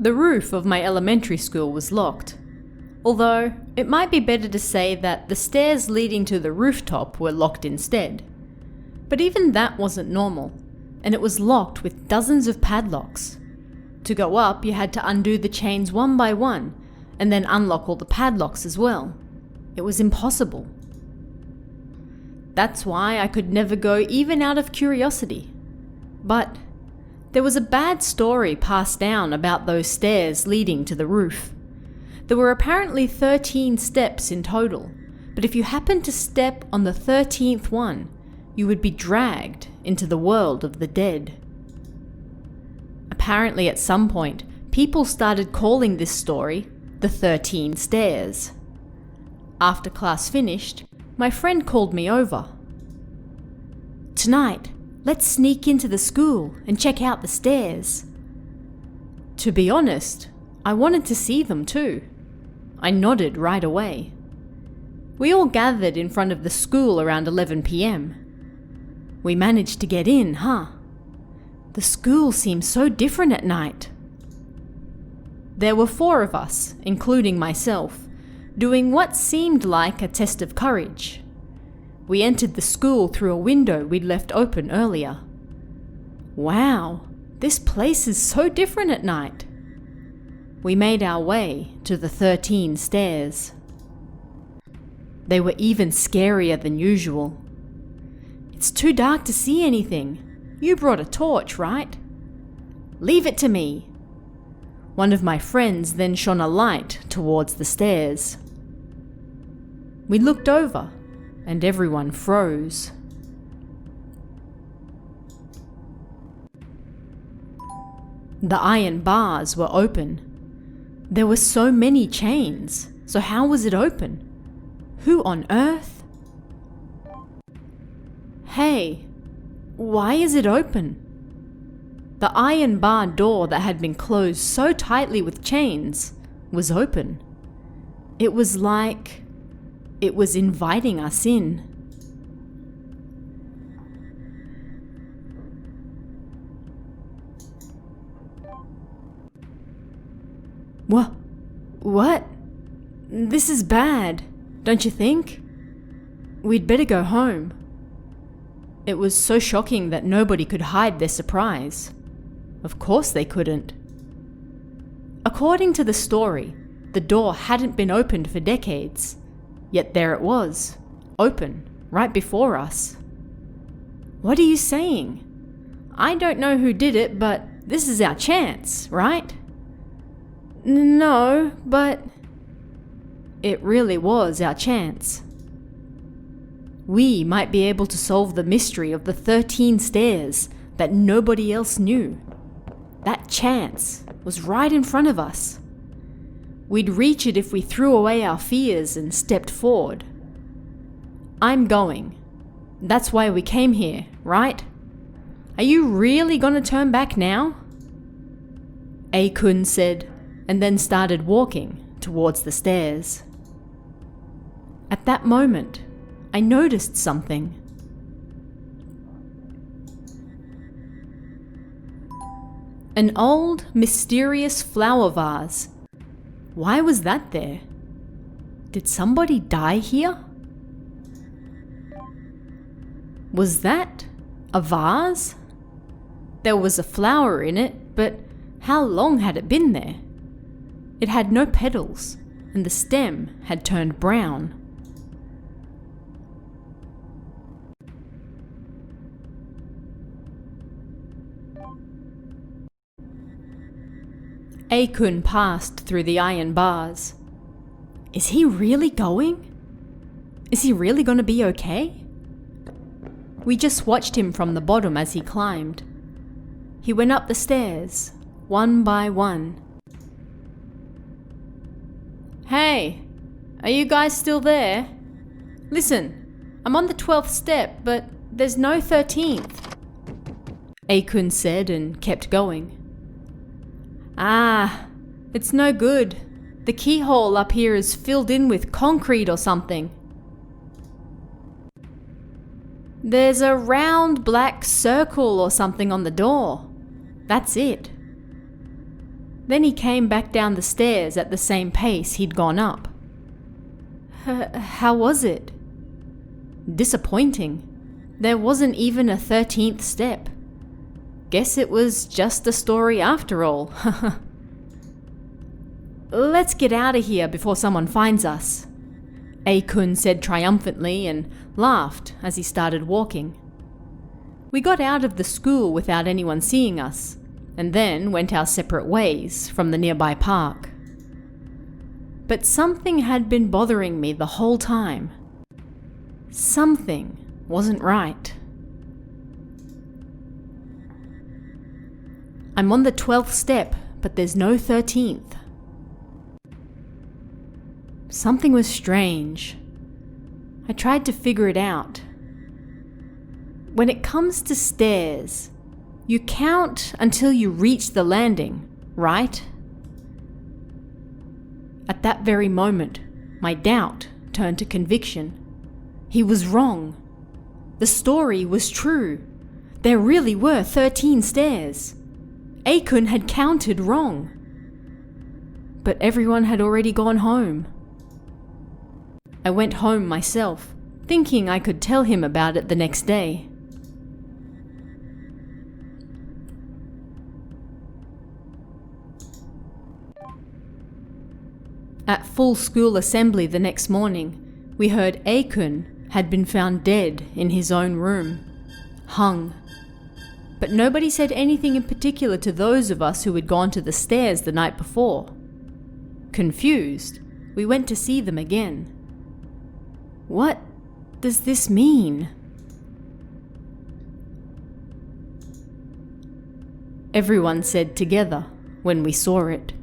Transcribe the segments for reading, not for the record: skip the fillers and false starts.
The roof of my elementary school was locked. Although, it might be better to say that the stairs leading to the rooftop were locked instead. But even that wasn't normal, and it was locked with dozens of padlocks. To go up, you had to undo the chains one by one, and then unlock all the padlocks as well. It was impossible. That's why I could never go even out of curiosity. But there was a bad story passed down about those stairs leading to the roof. There were apparently 13 steps in total, but if you happened to step on the 13th one, you would be dragged into the world of the dead. Apparently at some point, people started calling this story the 13 Stairs. After class finished, my friend called me over. "Tonight, let's sneak into the school and check out the stairs." To be honest, I wanted to see them too. I nodded right away. We all gathered in front of the school around 11 p.m. We managed to get in, huh? The school seemed so different at night. There were 4 of us, including myself, doing what seemed like a test of courage. We entered the school through a window we'd left open earlier. Wow, this place is so different at night. We made our way to the 13 stairs. They were even scarier than usual. "It's too dark to see anything. You brought a torch, right?" "Leave it to me." One of my friends then shone a light towards the stairs. We looked over, and everyone froze. The iron bars were open. There were so many chains, so how was it open? Who on earth? Hey, why is it open? The iron bar door that had been closed so tightly with chains was open. It was like it was inviting us in. What? This is bad, don't you think? We'd better go home. It was so shocking that nobody could hide their surprise. Of course they couldn't. According to the story, the door hadn't been opened for decades, yet there it was, open, right before us. What are you saying? I don't know who did it, but this is our chance, right? No, but it really was our chance. We might be able to solve the mystery of the 13 stairs that nobody else knew. That chance was right in front of us. We'd reach it if we threw away our fears and stepped forward. I'm going. That's why we came here, right? Are you really gonna turn back now? A-kun said, and then started walking towards the stairs. At that moment, I noticed something. An old, mysterious flower vase. Why was that there? Did somebody die here? Was that a vase? There was a flower in it, but how long had it been there? It had no petals, and the stem had turned brown. A-kun passed through the iron bars. Is he really going? Is he really going to be okay? We just watched him from the bottom as he climbed. He went up the stairs, one by one. Hey, are you guys still there? Listen, I'm on the 12th step, but there's no 13th. A-kun said and kept going. Ah, it's no good. The keyhole up here is filled in with concrete or something. There's a round black circle or something on the door. That's it. Then he came back down the stairs at the same pace he'd gone up. How was it? Disappointing. There wasn't even a 13th step. Guess it was just a story after all. Let's get out of here before someone finds us, A-kun said triumphantly and laughed as he started walking. We got out of the school without anyone seeing us, and then went our separate ways from the nearby park. But something had been bothering me the whole time. Something wasn't right. I'm on the 12th step, but there's no 13th. Something was strange. I tried to figure it out. When it comes to stairs, you count until you reach the landing, right? At that very moment, my doubt turned to conviction. He was wrong. The story was true. There really were 13 stairs. A-kun had counted wrong. But everyone had already gone home. I went home myself, thinking I could tell him about it the next day. At full school assembly the next morning, we heard A-kun had been found dead in his own room, hung. But nobody said anything in particular to those of us who had gone to the stairs the night before. Confused, we went to see them again. What does this mean? Everyone said together when we saw it.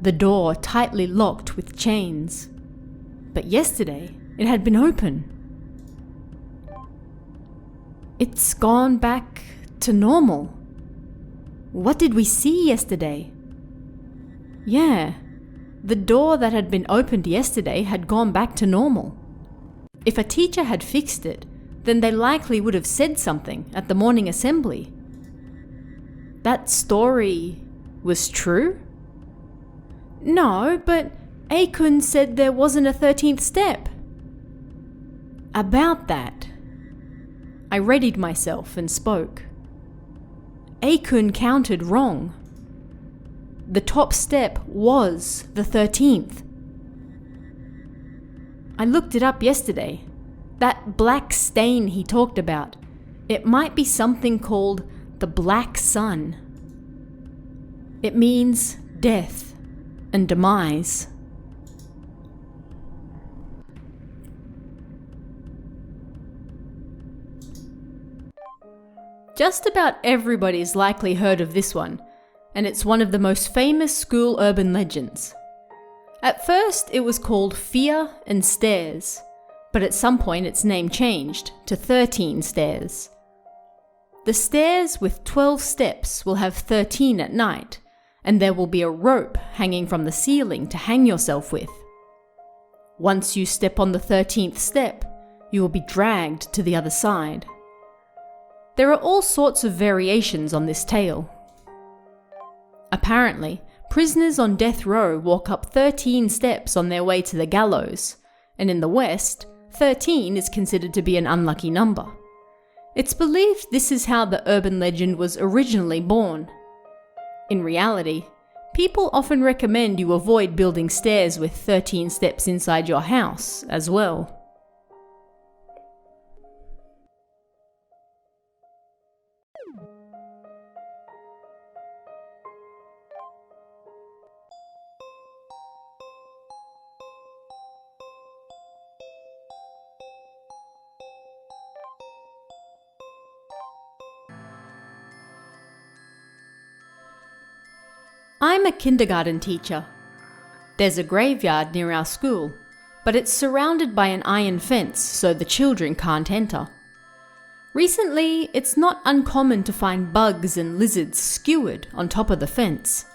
The door tightly locked with chains, but yesterday it had been open. It's gone back to normal. What did we see yesterday? Yeah, the door that had been opened yesterday had gone back to normal. If a teacher had fixed it, then they likely would have said something at the morning assembly. That story was true? No, but A-kun said there wasn't a 13th step. About that, I readied myself and spoke. A-kun counted wrong. The top step was the 13th. I looked it up yesterday. That black stain he talked about, it might be something called the Black Sun. It means death and demise. Just about everybody's likely heard of this one, and it's one of the most famous school urban legends. At first, it was called Fear and Stairs, but at some point its name changed to 13 Stairs. The stairs with 12 steps will have 13 at night, and there will be a rope hanging from the ceiling to hang yourself with. Once you step on the 13th step, you will be dragged to the other side. There are all sorts of variations on this tale. Apparently, prisoners on death row walk up 13 steps on their way to the gallows, and in the West, 13 is considered to be an unlucky number. It's believed this is how the urban legend was originally born. In reality, people often recommend you avoid building stairs with 13 steps inside your house as well. I'm a kindergarten teacher. There's a graveyard near our school, but it's surrounded by an iron fence so the children can't enter. Recently, it's not uncommon to find bugs and lizards skewered on top of the fence.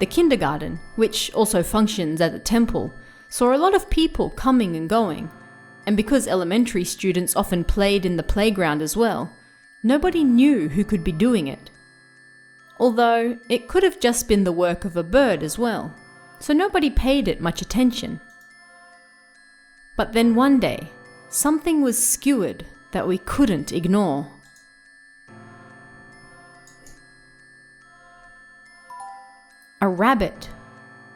The kindergarten, which also functions as a temple, saw a lot of people coming and going, and because elementary students often played in the playground as well, Nobody knew who could be doing it. Although it could have just been the work of a bird as well, so nobody paid it much attention. But then one day, something was skewered that we couldn't ignore. A rabbit.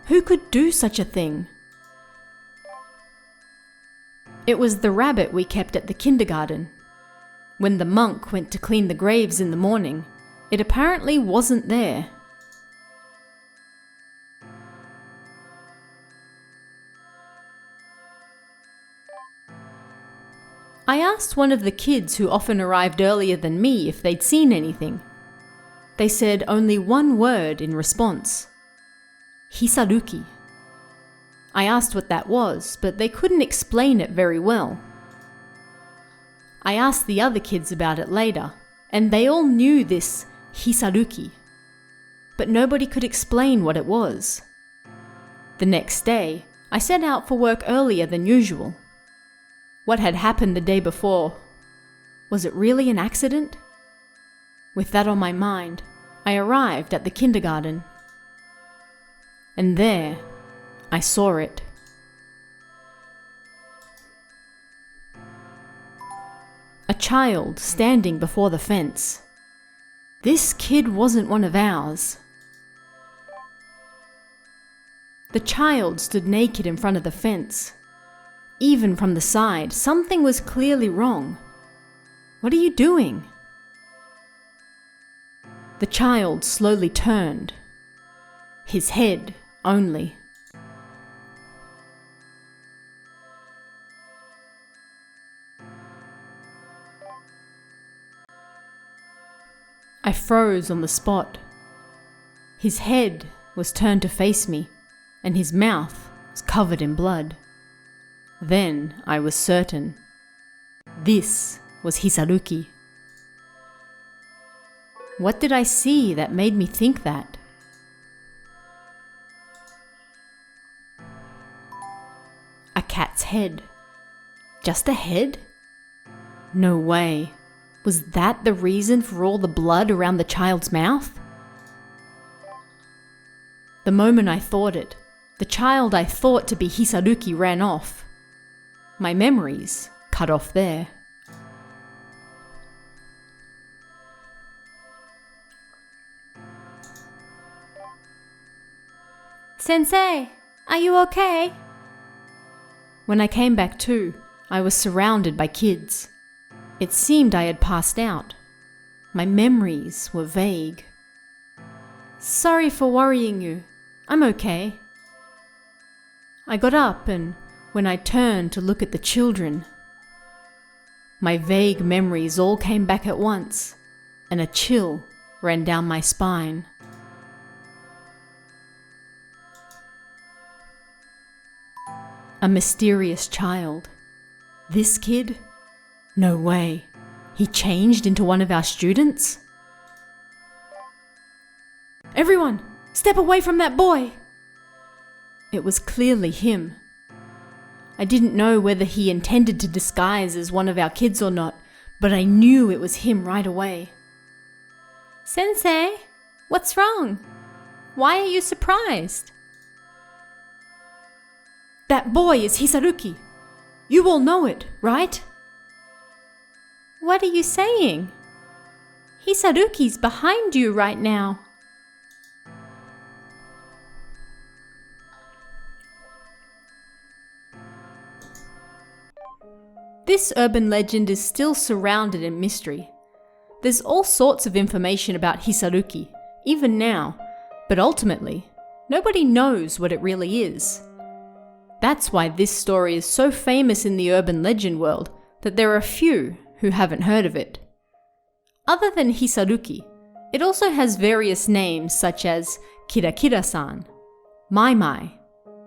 Who could do such a thing? It was the rabbit we kept at the kindergarten. When the monk went to clean the graves in the morning, it apparently wasn't there. I asked one of the kids who often arrived earlier than me if they'd seen anything. They said only one word in response. Hisaruki. I asked what that was, but they couldn't explain it very well. I asked the other kids about it later, and they all knew this Hisaruki, but nobody could explain what it was. The next day, I set out for work earlier than usual. What had happened the day before? Was it really an accident? With that on my mind, I arrived at the kindergarten. And there, I saw it. A child standing before the fence. This kid wasn't one of ours. The child stood naked in front of the fence. Even from the side, something was clearly wrong. What are you doing? The child slowly turned. His head only. I froze on the spot. His head was turned to face me, and his mouth was covered in blood. Then I was certain. This was Hisaruki. What did I see that made me think that? A cat's head. Just a head? No way. Was that the reason for all the blood around the child's mouth? The moment I thought it, the child I thought to be Hisaruki ran off. My memories cut off there. Sensei, are you okay? When I came back to, I was surrounded by kids. It seemed I had passed out. My memories were vague. Sorry for worrying you. I'm okay. I got up, and when I turned to look at the children, my vague memories all came back at once, and a chill ran down my spine. A mysterious child. This kid? No way. He changed into one of our students? Everyone, step away from that boy! It was clearly him. I didn't know whether he intended to disguise as one of our kids or not, but I knew it was him right away. Sensei, what's wrong? Why are you surprised? That boy is Hisaruki. You all know it, right? What are you saying? Hisaruki's behind you right now. This urban legend is still surrounded in mystery. There's all sorts of information about Hisaruki, even now, but ultimately, nobody knows what it really is. That's why this story is so famous in the urban legend world that there are few who haven't heard of it. Other than Hisaruki, it also has various names such as Kira-Kira-san, Mai-Mai,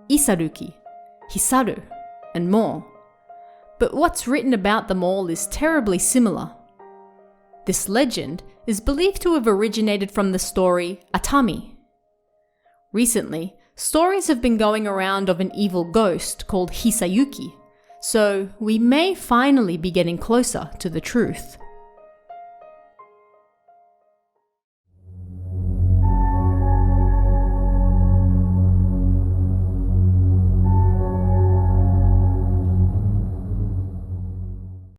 Isaruki, Hisaru, and more. But what's written about them all is terribly similar. This legend is believed to have originated from the story Atami. Recently, stories have been going around of an evil ghost called Hisayuki, so we may finally be getting closer to the truth.